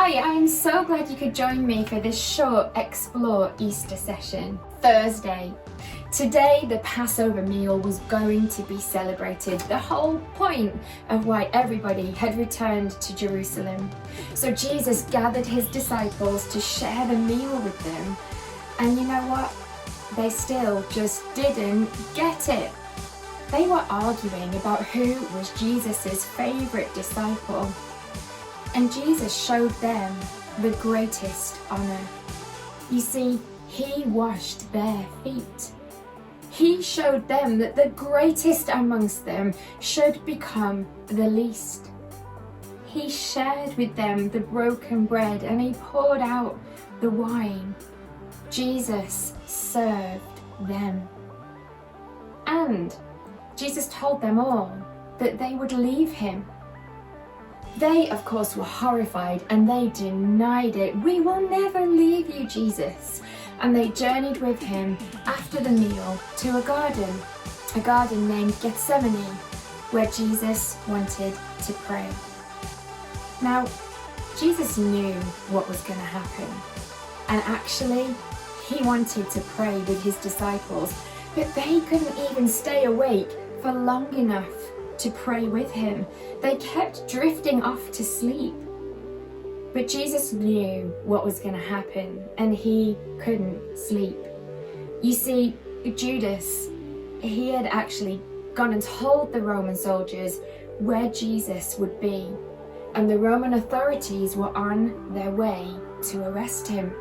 Hi, I am so glad you could join me for this short Explore Easter session. Thursday. Today the Passover meal was going to be celebrated, the whole point of why everybody had returned to Jerusalem. So Jesus gathered his disciples to share the meal with them, and you know what? They still just didn't get it. They were arguing about who was Jesus's favourite disciple. And Jesus showed them the greatest honour. You see, he washed their feet. He showed them that the greatest amongst them should become the least. He shared with them the broken bread and he poured out the wine. Jesus served them. And Jesus told them all that they would leave him. They, of course, were horrified and they denied it. "We will never leave you, Jesus." And they journeyed with him after the meal to a garden named Gethsemane, where Jesus wanted to pray. Now, Jesus knew what was going to happen. And actually, he wanted to pray with his disciples, but they couldn't even stay awake for long enough to pray with him. They kept drifting off to sleep. But Jesus knew what was going to happen and he couldn't sleep. You see, Judas, he had actually gone and told the Roman soldiers where Jesus would be, and the Roman authorities were on their way to arrest him.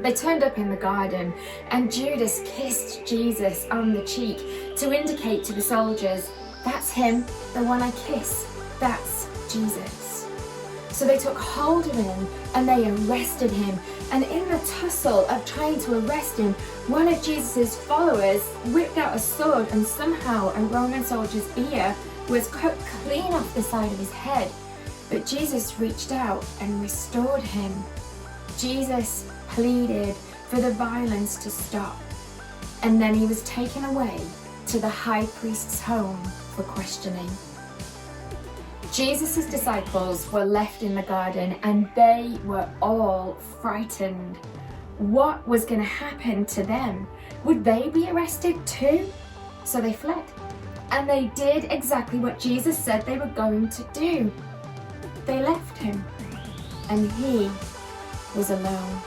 They turned up in the garden and Judas kissed Jesus on the cheek to indicate to the soldiers, "That's him, the one I kiss, that's Jesus." So they took hold of him and they arrested him. And in the tussle of trying to arrest him, one of Jesus' followers whipped out a sword and somehow a Roman soldier's ear was cut clean off the side of his head. But Jesus reached out and restored him. Jesus pleaded for the violence to stop. And then he was taken away to the high priest's home for questioning. Jesus' disciples were left in the garden and they were all frightened. What was going to happen to them? Would they be arrested too? So they fled. And they did exactly what Jesus said they were going to do. They left him. And he was alone.